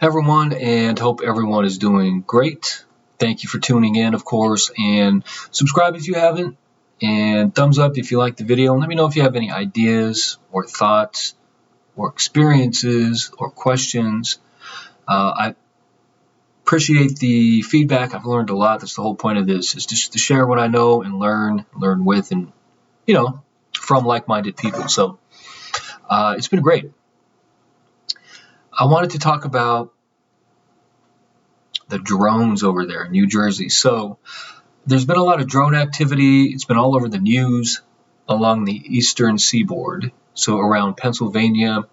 everyone, and hope everyone is doing great. Thank you for tuning in, of course, and subscribe if you haven't, and thumbs up if you like the video, and let me know if you have any ideas or thoughts or experiences or questions. I appreciate the feedback. I've learned a lot. That's the whole point of this, is just to share what I know and learn with, and from like-minded people. So it's been great. I wanted to talk about the drones over there in New Jersey. So there's been a lot of drone activity. It's been all over the news along the eastern seaboard, so around Pennsylvania,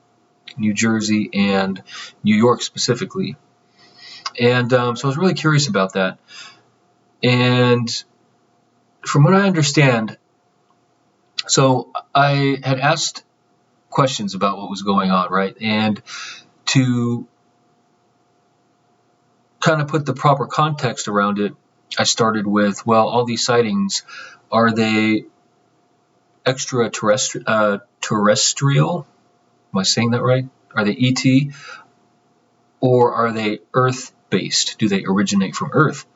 New Jersey, and New York specifically. And so I was really curious about that. And from what I understand, so I had asked questions about what was going on, right? And to kind of put the proper context around it, I started with, well, all these sightings, are they extraterrestrial? Am I saying that right? Are they ET? Or are they Earth-based? Do they originate from Earth?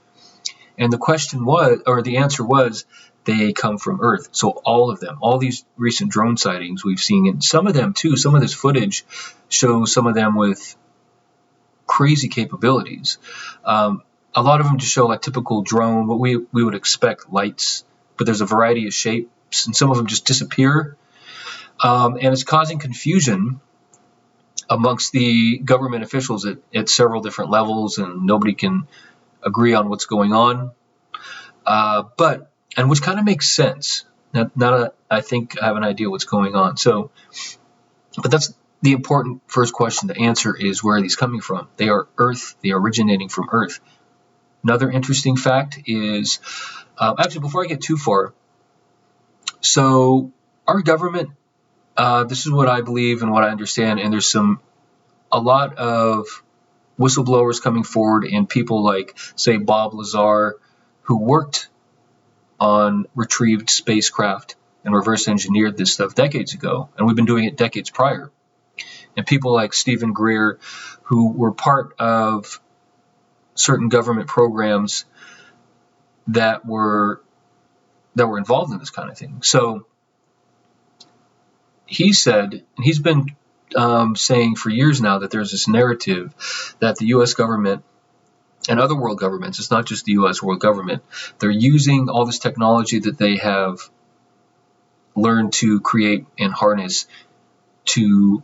And the question was, or the answer was, they come from Earth. So all of them, all these recent drone sightings we've seen, and some of them too, some of this footage shows some of them with crazy capabilities. A lot of them just show a typical drone, what we would expect, lights, but there's a variety of shapes, and some of them just disappear. And it's causing confusion amongst the government officials at several different levels, and nobody can agree on what's going on. And which kind of makes sense. I think I have an idea what's going on. So, but that's the important first question to answer, is where are these coming from? They are Earth. They are originating from Earth. Another interesting fact is, actually, before I get too far, so our government, this is what I believe and what I understand, and there's a lot of whistleblowers coming forward, and people like, say, Bob Lazar, who worked on retrieved spacecraft and reverse engineered this stuff decades ago, and we've been doing it decades prior. And people like Stephen Greer, who were part of certain government programs that were involved in this kind of thing. So he said, and he's been saying for years now, that there's this narrative that the U.S. government and other world governments, it's not just the U.S. world government, they're using all this technology that they have learned to create and harness to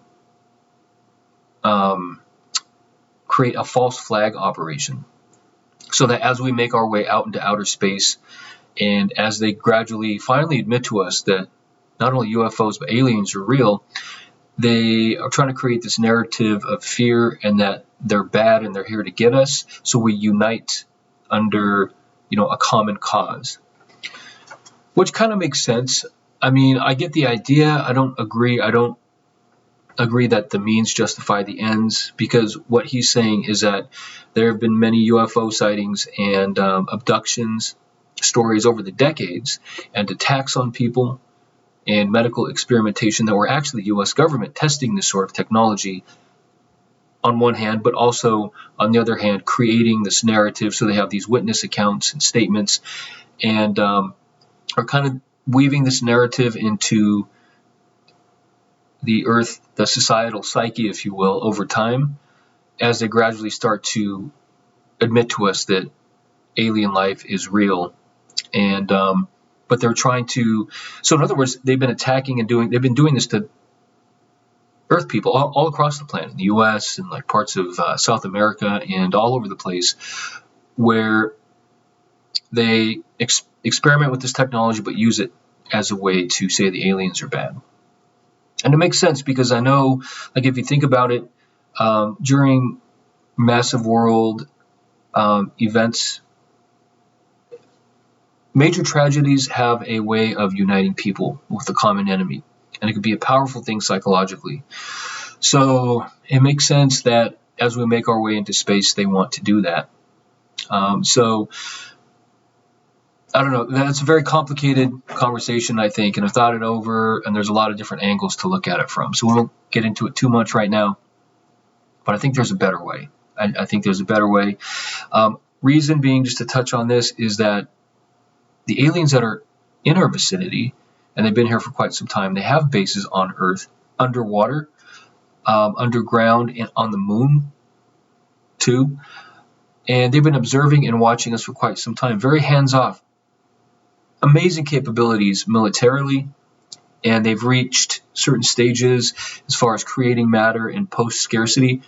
create a false flag operation, so that as we make our way out into outer space, and as they gradually finally admit to us that not only UFOs but aliens are real, they are trying to create this narrative of fear and that they're bad and they're here to get us, so we unite under a common cause, which kind of makes sense. I mean, I get the idea. I don't agree that the means justify the ends, because what he's saying is that there have been many UFO sightings and abductions stories over the decades, and attacks on people and medical experimentation that were actually the U.S. government testing this sort of technology on one hand, but also on the other hand creating this narrative, so they have these witness accounts and statements, and are kind of weaving this narrative into the Earth, the societal psyche, if you will, over time, as they gradually start to admit to us that alien life is real. And but they're trying to, so in other words, they've been attacking and they've been doing this to Earth people all across the planet, in the U.S. and like parts of South America and all over the place, where they experiment with this technology but use it as a way to say the aliens are bad. And it makes sense, because I know, like, if you think about it, during massive world events, major tragedies have a way of uniting people with a common enemy, and it could be a powerful thing psychologically. So it makes sense that as we make our way into space, they want to do that. So I don't know. That's a very complicated conversation, I think, and I've thought it over, and there's a lot of different angles to look at it from. So we won't get into it too much right now, but I think there's a better way. I think there's a better way. Reason being, just to touch on this, is that the aliens that are in our vicinity, and they've been here for quite some time, they have bases on Earth, underwater, underground, and on the moon too. And they've been observing and watching us for quite some time. Very hands-off. Amazing capabilities militarily, and they've reached certain stages as far as creating matter in post-scarcity.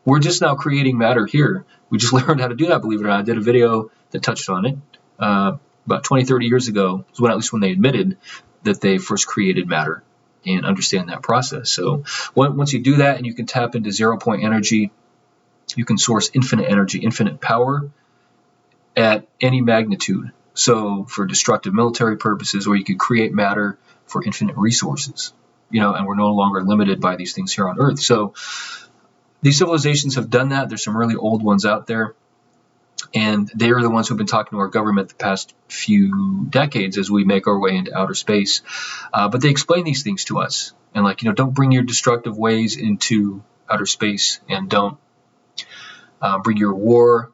We're just now creating matter here. We just learned how to do that, believe it or not. I did a video that touched on it about 20, 30 years ago, at least when they admitted that they first created matter and understand that process. So once you do that and you can tap into zero-point energy, you can source infinite energy, infinite power at any magnitude. So for destructive military purposes, or you could create matter for infinite resources, and we're no longer limited by these things here on Earth. So these civilizations have done that. There's some really old ones out there, and they're the ones who've been talking to our government the past few decades as we make our way into outer space. But they explain these things to us, and don't bring your destructive ways into outer space, and don't bring your war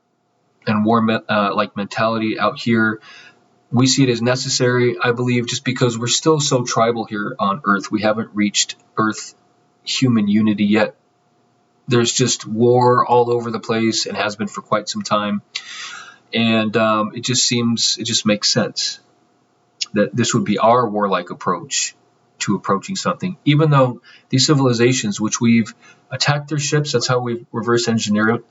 and war-like mentality out here. We see it as necessary, I believe, just because we're still so tribal here on Earth. We haven't reached Earth human unity yet. There's just war all over the place and has been for quite some time. And it just makes sense that this would be our warlike approach to approaching something. Even though these civilizations, which we've attacked their ships, that's how we've reverse engineered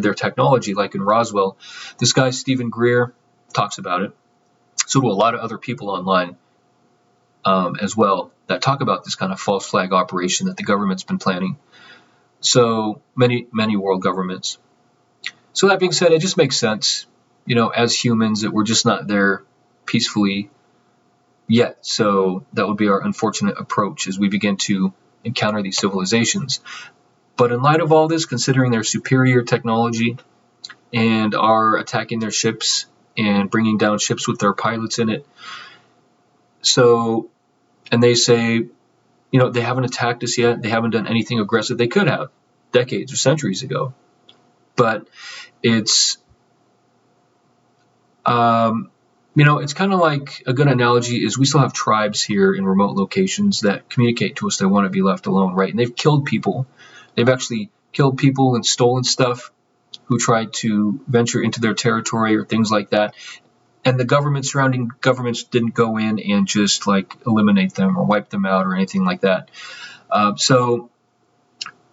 their technology, like in Roswell. This guy, Stephen Greer, talks about it. So do a lot of other people online as well that talk about this kind of false flag operation that the government's been planning. So many world governments. So that being said, it just makes sense, as humans, that we're just not there peacefully yet. So that would be our unfortunate approach as we begin to encounter these civilizations. But in light of all this, considering their superior technology and our attacking their ships and bringing down ships with their pilots in it, and they say, they haven't attacked us yet. They haven't done anything aggressive. They could have decades or centuries ago. But it's, it's kind of like a good analogy is we still have tribes here in remote locations that communicate to us they want to be left alone, right? And they've killed people. They've actually killed people and stolen stuff who tried to venture into their territory or things like that. And the surrounding governments didn't go in and just eliminate them or wipe them out or anything like that. So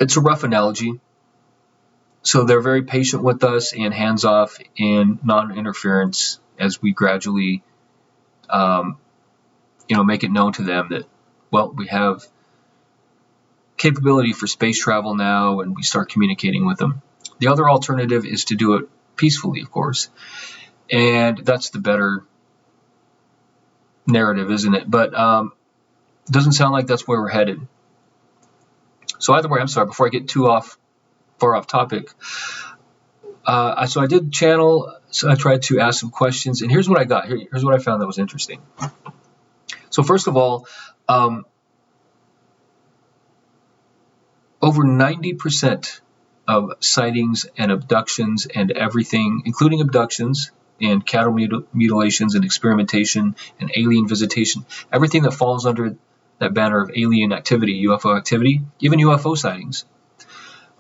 it's a rough analogy. So they're very patient with us and hands-off and non-interference as we gradually, make it known to them that, we have capability for space travel now, and we start communicating with them. The other alternative is to do it peacefully, of course. And that's the better narrative, isn't it? But it doesn't sound like that's where we're headed. So either way, I'm sorry, before I get too far off topic. So I did channel, so I tried to ask some questions, and here's what I got. Here's what I found that was interesting. So first of all, over 90% of sightings and abductions and everything, including abductions and cattle mutilations and experimentation and alien visitation, everything that falls under that banner of alien activity, UFO activity, even UFO sightings,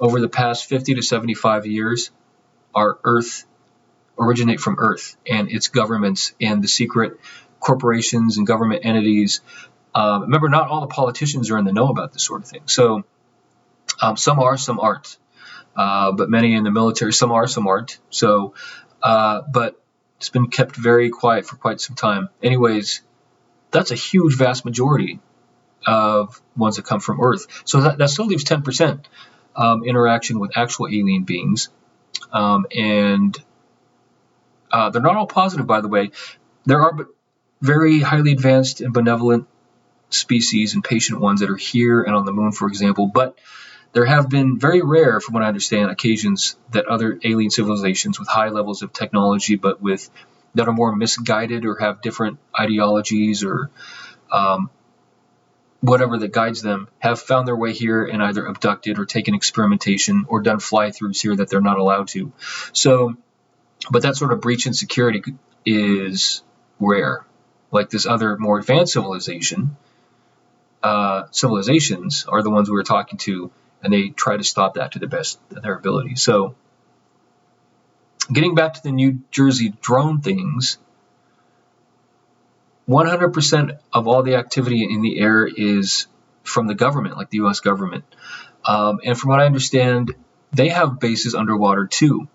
over the past 50 to 75 years originate from Earth and its governments and the secret corporations and government entities. Remember, not all the politicians are in the know about this sort of thing. So some are, some aren't. But many in the military, some are, some aren't. So, but it's been kept very quiet for quite some time. Anyways, that's a huge, vast majority of ones that come from Earth. So that still leaves 10% interaction with actual alien beings. And they're not all positive, by the way. There are very highly advanced and benevolent species and patient ones that are here and on the moon, for example. But there have been very rare, from what I understand, occasions that other alien civilizations with high levels of technology, but that are more misguided or have different ideologies or whatever that guides them have found their way here and either abducted or taken experimentation or done fly-throughs here that they're not allowed to. So, but that sort of breach in security is rare. Like this other more advanced civilizations are the ones we were talking to, and they try to stop that to the best of their ability. So getting back to the New Jersey drone things, 100% of all the activity in the air is from the government, like the U.S. government. And from what I understand, they have bases underwater too.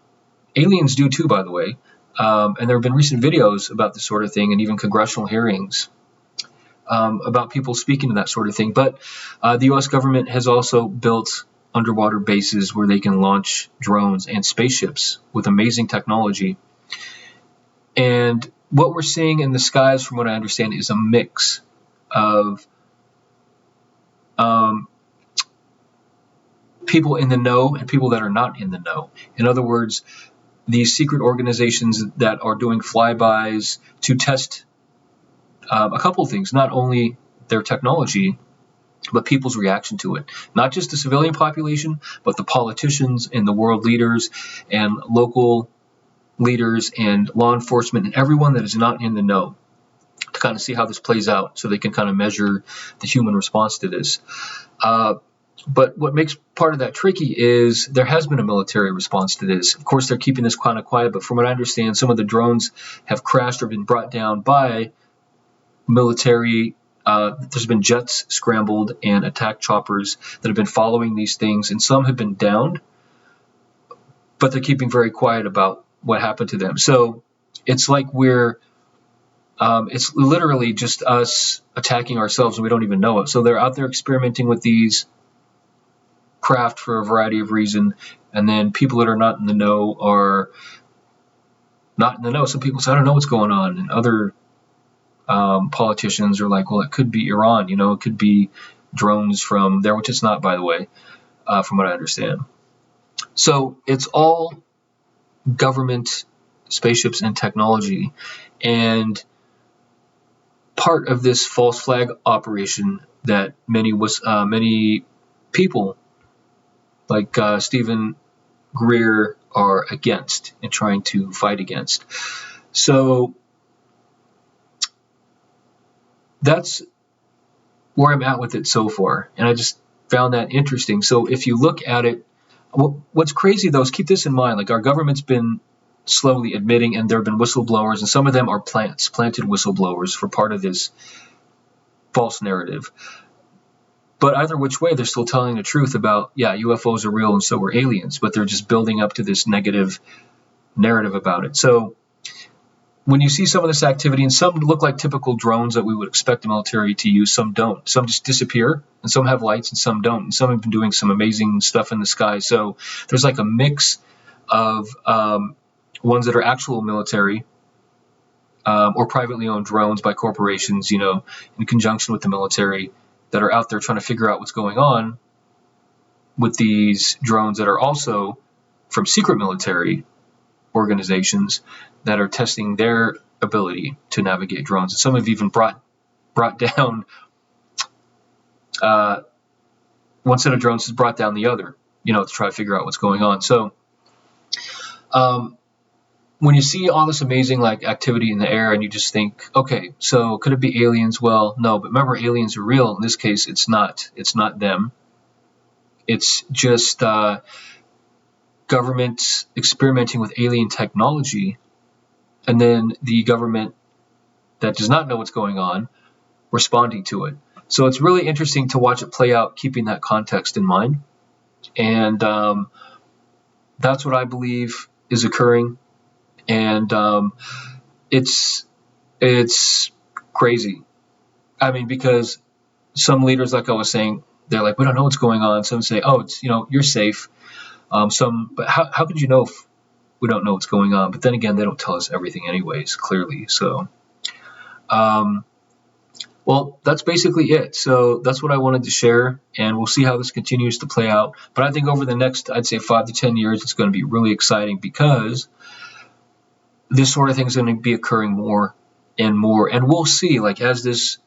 Aliens do too, by the way. And there have been recent videos about this sort of thing, and even congressional hearings about people speaking to that sort of thing. But the U.S. government has also built underwater bases where they can launch drones and spaceships with amazing technology. And what we're seeing in the skies, from what I understand, is a mix of people in the know and people that are not in the know. In other words, these secret organizations that are doing flybys to test a couple of things, not only their technology, but people's reaction to it. Not just the civilian population, but the politicians and the world leaders and local leaders and law enforcement and everyone that is not in the know, to kind of see how this plays out so they can kind of measure the human response to this. But what makes part of that tricky is there has been a military response to this. Of course, they're keeping this kind of quiet, but from what I understand, some of the drones have crashed or been brought down by military. There's been jets scrambled and attack choppers that have been following these things, and some have been downed, but they're keeping very quiet about what happened to them. So it's like it's literally just us attacking ourselves and we don't even know it. So they're out there experimenting with these craft for a variety of reasons, and then people that are not in the know are not in the know. Some people say, I don't know what's going on, and other politicians are like, well, it could be Iran, it could be drones from there, which it's not, by the way, from what I understand. So it's all government spaceships and technology, and part of this false flag operation that many people like Stephen Greer are against and trying to fight against. So that's where I'm at with it so far, and I just found that interesting. So if you look at it, what's crazy though is, keep this in mind, like our government's been slowly admitting, and there have been whistleblowers, and some of them are planted whistleblowers for part of this false narrative. But either which way, they're still telling the truth about, yeah, UFOs are real and so are aliens, but they're just building up to this negative narrative about it. So when you see some of this activity, and some look like typical drones that we would expect the military to use, some don't. Some just disappear, and some have lights, and some don't. And some have been doing some amazing stuff in the sky. So there's like a mix of ones that are actual military or privately owned drones by corporations, in conjunction with the military, that are out there trying to figure out what's going on with these drones that are also from secret military organizations that are testing their ability to navigate drones. And some have even brought down one set of drones has brought down the other, to try to figure out what's going on. So when you see all this amazing activity in the air, and you just think, okay, so could it be aliens? Well, no, but remember, aliens are real. In this case, it's not them. It's just governments experimenting with alien technology, and then the government that does not know what's going on responding to it. So it's really interesting to watch it play out, keeping that context in mind. And that's what I believe is occurring. And it's crazy. I mean, because some leaders, like I was saying, they're like, we don't know what's going on. Some say, oh, it's, you're safe. But how could you know if we don't know what's going on? But then again, they don't tell us everything anyways, clearly. So, well, that's basically it. So that's what I wanted to share, and we'll see how this continues to play out. But I think over the next, I'd say 5 to 10 years, it's going to be really exciting, because this sort of thing is going to be occurring more and more. And we'll see, as this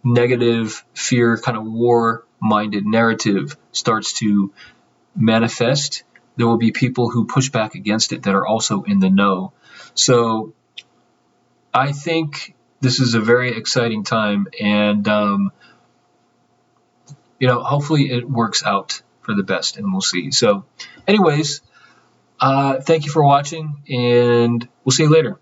negative fear, kind of war-minded narrative starts to manifest, there will be people who push back against it that are also in the know. So I think this is a very exciting time, and hopefully it works out for the best, and we'll see. So anyways, thank you for watching, and we'll see you later.